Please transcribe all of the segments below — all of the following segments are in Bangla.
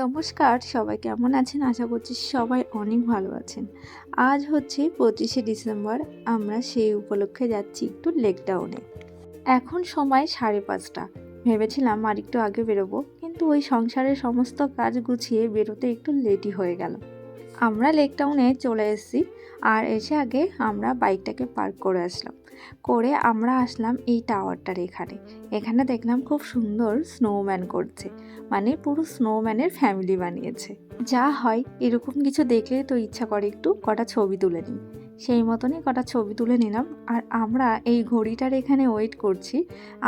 নমস্কার, সবাই কেমন আছেন? আশা করছি সবাই অনেক ভালো আছেন। আজ হচ্ছে 25শে ডিসেম্বর। আমরা সেই উপলক্ষে যাচ্ছি একটু লেক টাউনে। এখন সময় 5:30। ভেবেছিলাম আরেকটু আগে বেরোবো, কিন্তু ওই সংসারের সমস্ত কাজ গুছিয়ে বেরোতে একটু লেটই হয়ে গেল। আমরা লেক টাউনে চলে এসেছি, আর এসে আগে আমরা বাইকটাকে পার্ক করে আসলাম। করে আমরা আসলাম এই টাওয়ারটার এখানে দেখলাম খুব সুন্দর স্নোম্যান করছে, মানে পুরো স্নোম্যানের ফ্যামিলি বানিয়েছে। যা হয় এরকম কিছু দেখলেই তো ইচ্ছা করে একটু কটা ছবি তুলে নিই। সেই মতনই কটা ছবি তুলে নিলাম। আর আমরা এই ঘড়িটার এখানে ওয়েট করছি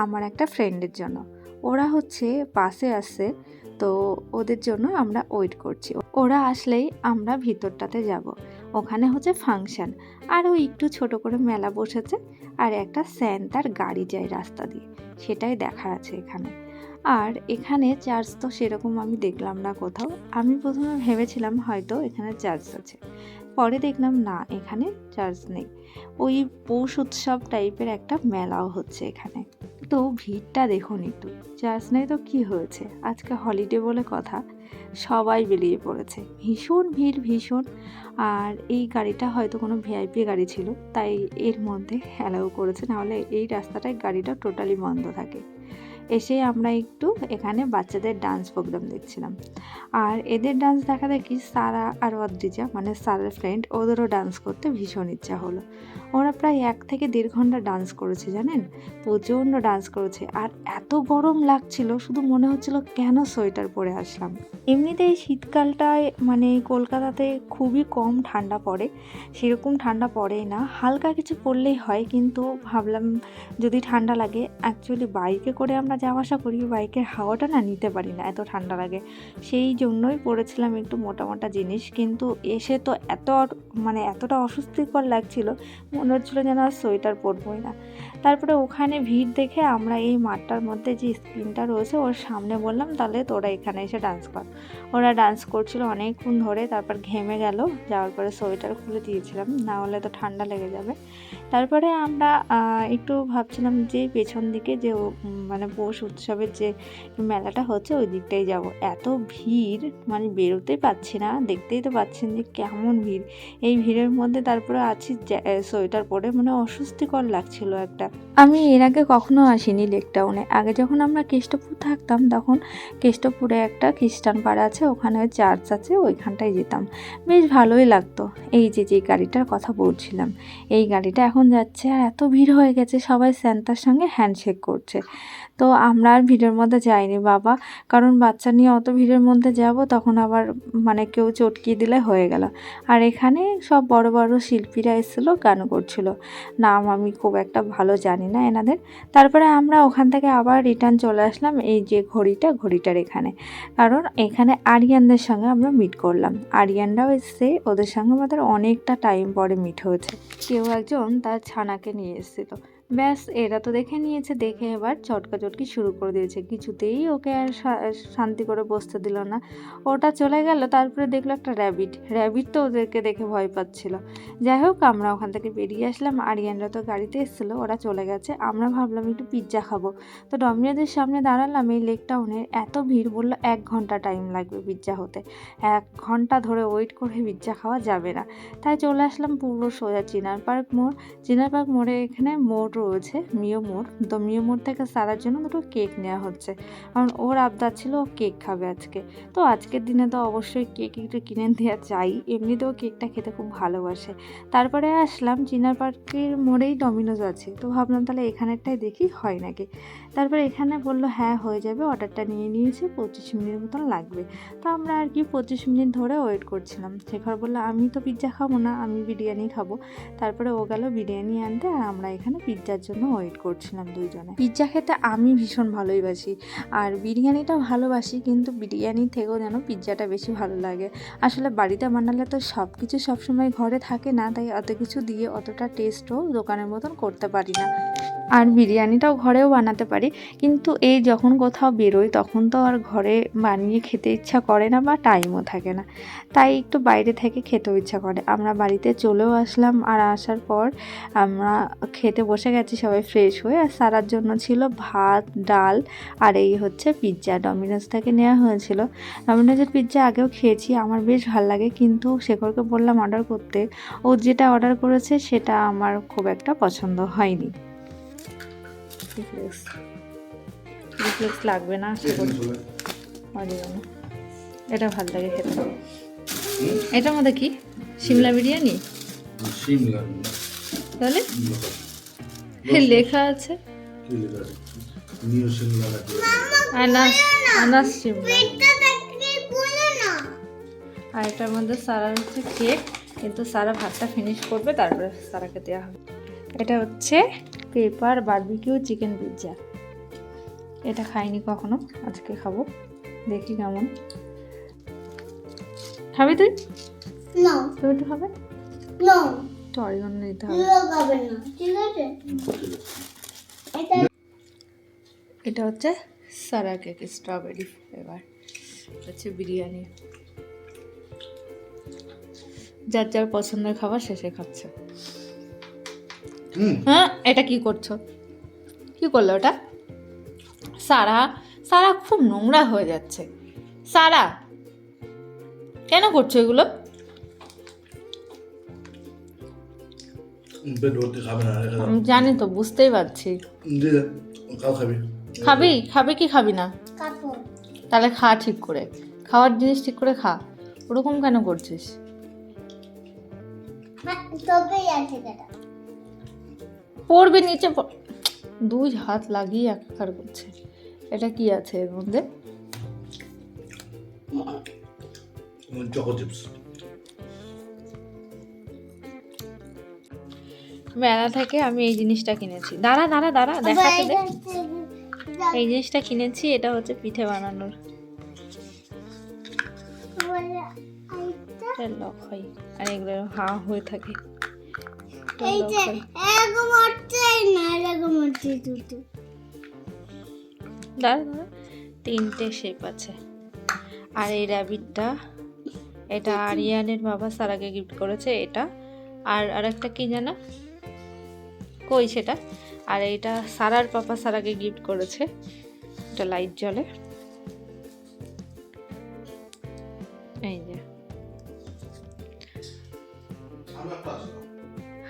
আমার একটা ফ্রেন্ডের জন্য। ওরা হচ্ছে বাসে আসছে, তো ওদের জন্য আমরা ওয়েট করছি। ওরা আসলেই আমরা ভিতরটাতে যাব। ওখানে হচ্ছে ফাংশন, আর ওই একটু ছোট করে মেলা বসেছে, আর একটা স্যান্তার গাড়ি যায় রাস্তা দিয়ে, সেটাই দেখার আছে এখানে। আর এখানে চার্জ তো সেরকম আমি দেখলাম না কোথাও। আমি প্রথমে ভেবেছিলাম হয়তো এখানে চার্জ আছে, পরে দেখলাম না, এখানে চার্জ নেই। ওই পৌষ উৎসব টাইপের একটা মেলাও হচ্ছে এখানে। তো ভিড়টা দেখুন একটু, চার্জ নেই তো কি হয়েছে, আজকে হলিডে বলে কথা, সবাই বেরিয়ে পড়েছে। ভীষণ ভিড়, ভীষণ। আর এই গাড়িটা হয়তো কোনো ভিআইপি গাড়ি ছিল, তাই এর মধ্যে অ্যালাউ করেছে, নাহলে এই রাস্তাটায় গাড়িটা টোটালি বন্ধ থাকে। এসে আমরা একটু এখানে বাচ্চাদের ডান্স প্রোগ্রাম দেখছিলাম। আর এদের ডান্স দেখা দেখি সারা আর অদ্রিজা, মানে সারার ফ্রেন্ড, ওদেরও ডান্স করতে ভীষণ ইচ্ছা হলো। ওরা প্রায় 1 থেকে 1.5 ঘন্টা ডান্স করেছে, জানেন, প্রচণ্ড ডান্স করেছে। আর এত গরম লাগছিল, শুধু মনে হচ্ছিল কেন সোয়েটার পরে আসলাম। এমনিতে এই শীতকালটায় মানে কলকাতাতে খুবই কম ঠান্ডা পড়ে, সেরকম ঠান্ডা পড়েই না, হালকা কিছু পড়লেই হয়। কিন্তু ভাবলাম যদি ঠান্ডা লাগে, অ্যাকচুয়ালি বাইকে করে আমরা যাওয়া আসা করি, বাইকের হাওয়াটা না নিতে পারি না, এত ঠান্ডা লাগে। সেই জন্যই পরেছিলাম একটু মোটা মোটা জিনিস, কিন্তু এসে তো মানে এতটা অস্বস্তিকর লাগছিল, মনে হচ্ছিলো যেন আর সোয়েটার পরবই না। তারপরে ওখানে ভিড় দেখে আমরা এই মাঠটার মধ্যে যে স্ক্রিনটা রয়েছে ওর সামনে বললাম, তাহলে তোরা এখানে এসে ডান্স কর। ওরা ডান্স করছিল অনেকক্ষণ ধরে, তারপর ঘেমে গেল, যাওয়ার পরে সোয়েটার খুলে দিয়েছিলাম, না হলে তো ঠান্ডা লেগে যাবে। তারপরে আমরা একটু ভাবছিলাম যে পেছন দিকে যে মানে পৌষ উৎসবের যে মেলাটা হচ্ছে ওই দিকটাই যাব। এত ভিড়, মানে বেরোতে পারছি না, দেখতেই তো পাচ্ছেন যে কেমন ভিড়। এই ভিড়ের মধ্যে তারপরে আছি সোয়েটার পরে, মানে অস্বস্তিকর লাগছিল একটা। আমি এর আগে কখনো আসিনি লেক টাউনে। আগে যখন আমরা কেষ্টপুর থাকতাম, তখন কেষ্টপুরে একটা খ্রিস্টান পাড়া আছে, ওখানে চার্চ আছে, ওইখানটায় যেতাম, বেশ ভালোই লাগতো। এই যে গাড়িটার কথা বলছিলাম, এই গাড়িটা এখন যাচ্ছে, আর এত ভিড় হয়ে গেছে, সবাই স্যান্তার সঙ্গে হ্যান্ডশেক করছে। তো আমরা আর ভিড়ের মধ্যে যাইনি বাবা, কারণ বাচ্চা নিয়ে অত ভিড়ের মধ্যে যাব, তখন আবার মানে কেউ চটকিয়ে দিলে হয়ে গেল। আর এখানে সব বড় বড় শিল্পীরা এসেছিলো, গান করছিল, নাম আমি খুব একটা ভালো জানি না এনাদের। তারপরে আমরা ওখান থেকে আবার রিটার্ন চলে আসলাম এই যে ঘড়িটার এখানে, কারণ এখানে আরিয়ানদের সঙ্গে আমরা মিট করলাম। আরিয়ানরাও এসছে, ওদের সঙ্গে আমাদের অনেকটা টাইম পরে মিট হয়েছে। কেউ একজন তার ছানাকে নিয়ে এসেছিল, ব্যাস এরা তো দেখে নিয়েছে, দেখে এবার চটকাচটকি শুরু করে দিয়েছে, কিছুতেই ওকে আর শান্তি করে বসতে দিল না। ওটা চলে গেল, তারপরে দেখলো একটা র্যাবিট তো ওদেরকে দেখে ভয় পাচ্ছিল। যাই হোক, আমরা ওখান থেকে বেরিয়ে আসলাম। আরিয়ানরা তো গাড়িতে এসেছিলো, ওরা চলে গেছে। আমরা ভাবলাম একটু পিৎজা খাবো, তো ডমিনোজের সামনে দাঁড়ালাম। এই লেক টাউনের এত ভিড়, বললো 1 ঘন্টা টাইম লাগবে পিৎজা হতে। 1 ঘন্টা ধরে ওয়েট করে পিৎজা খাওয়া যাবে না, তাই চলে আসলাম পুরো সোজা চিনার পার্ক মোড়ে। এখানে মোড় রয়েছে, মিও মোড়। তো মিও মোড় থেকে সারার জন্য দুটো কেক নেওয়া হচ্ছে, কারণ ওর আবদার ছিল ও কেক খাবে আজকে। তো আজকের দিনে তো অবশ্যই কেক একটু কিনে দেওয়া চাই, এমনিতেও কেকটা খেতে খুব ভালোবাসে। তারপরে আসলাম চিনার পার্কের মোড়েই ডমিনোজ আছে, তো ভাবলাম তাহলে এখানেরটাই দেখি হয় নাকি। তারপরে এখানে বললো হ্যাঁ হয়ে যাবে, অর্ডারটা নিয়ে নিয়েছি, 25 মিনিট মতন লাগবে। তো আমরা আর কি 25 মিনিট ধরে ওয়েট করছিলাম। শেখর বললো আমি তো পিৎজা খাবো না, আমি বিরিয়ানি খাবো। তারপরে ও গেল বিরিয়ানি আনতে, আর আমরা এখানে পিৎজার জন্য ওয়েট করছিলাম দুইজনে। পিৎজা খেতে আমি ভীষণ ভালোবাসি, আর বিরিয়ানিটা ভালোবাসি, কিন্তু বিরিয়ানির থেকেও যেন পিৎজাটা বেশি ভালো লাগে। আসলে বাড়িতে বানালে তো সব কিছু সবসময় ঘরে থাকে না, তাই অত কিছু দিয়ে অতটা টেস্টও দোকানের মতন করতে পারি না। আর বিরিয়ানিটাও ঘরেও বানাতে পারি, কিন্তু এই যখন কোথাও বেরোই তখন তো আর ঘরে বানিয়ে খেতে ইচ্ছা করে না, বা টাইমও থাকে না, তাই একটু বাইরে থেকে খেতেও ইচ্ছা করে। আমরা বাড়িতে চলেও আসলাম, আর আসার পর আমরা খেতে বসে গেছে সবাই ফ্রেশ হয়ে। আর সারার জন্য ছিল ভাত, ডাল আর এই হচ্ছে পিৎজা। ডমিনোজ থেকে নেওয়া হয়েছিল। ডমিনোজের পিৎজা আগেও খেয়েছি, আমার বেশ ভালো লাগে, কিন্তু শেখরকে বললাম অর্ডার করতে, ও যেটা অর্ডার করেছে সেটা আমার খুব একটা পছন্দ হয়নি। রিফ্লেক্স লাগবে না এটা ভালো লাগে খেতে। এটার মধ্যে কি সিমলা বিরিয়ানি? তাহলে লেখা আছে আনাস সিমলা। আর এটার মধ্যে সারা হচ্ছে কেক, কিন্তু সারা ভাতটা ফিনিশ করবে তারপরে সারাকে দেওয়া হবে। এটা হচ্ছে পেপার বারবিকিউ চিকেন পিৎজা। এটা খাইনি কখনো, আজকে খাবো, দেখি কেমন। খাবি তুই? না। তুই একটু খাবে? না। অরিগানো নিতে হবে। ঠিক আছে। এটা হচ্ছে সারা কেক স্ট্রবেরি ফ্লেভার। হচ্ছে বিরিয়ানি। যার যার পছন্দের খাবার শেষে খাচ্ছে। হ্যাঁ, এটা কি করছো? কি করলো ওটা? সারা সারা খুব নোংরা হয়ে যাচ্ছে। সারা কেন করছো এগুলো? আমি জানি তো, বুঝতেই পারছি। খাবি খাবি কি খাবি না? তাহলে খা ঠিক করে, খাওয়ার জিনিস ঠিক করে খা। ওরকম কেন করছিস? পড়বি নিচে, দুই হাত লাগিয়ে একাকার করছে। এটা কি আছে এর মধ্যে? Choco chips. মেলা থেকে আমি এই জিনিসটা কিনেছি। দাঁড়া দাঁড়া দাঁড়া, দেখাতে দে। এই জিনিসটা কিনেছি, এটা হচ্ছে পিঠে বানানোর। লক হয় আর এগুলো হা হয়ে থাকে। দাঁড়া, তিনটে শেপ আছে। আর এই র্যাবিটটা, এটা আরিয়ানের বাবা সারাকে গিফট করেছে। এটা আর আরেকটা কি জানা কই সেটা। আর এটা সারার পাপা সারাকে গিফট করেছে। এটা লাইট জ্বলে, এই যে।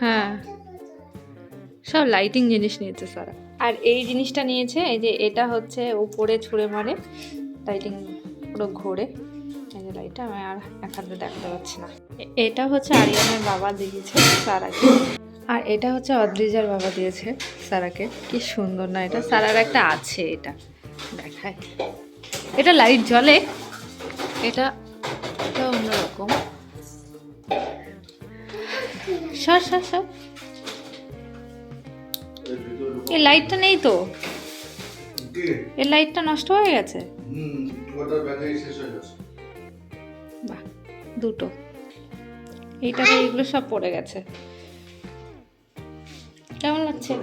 হ্যাঁ, সব লাইটিং জিনিস নিয়েছে সারা। আর এই জিনিসটা নিয়েছে, এই যে এটা হচ্ছে উপরে ছুঁড়ে মারে, লাইটিং পুরো ঘোরে। এই যে লাইটটা আমি আর এক হাতে দেখাতে পারছি না। এটা হচ্ছে আরিয়ানের বাবা দিয়েছে সারাকে। আর এটা হচ্ছে অদ্রিজার বাবা দিয়েছে সারাকে। কি সুন্দর না এটা? সারার একটা আছে, এটা দেখায়। এটা লাইট জ্বলে, এটা অন্যরকম। সর সর সর, এই লাইটটা নেই তো, এই লাইটটা নষ্ট হয়ে গেছে। বাহ, দুটো। এইটাতে এগুলো সব পড়ে গেছে। কেমন লাগছে?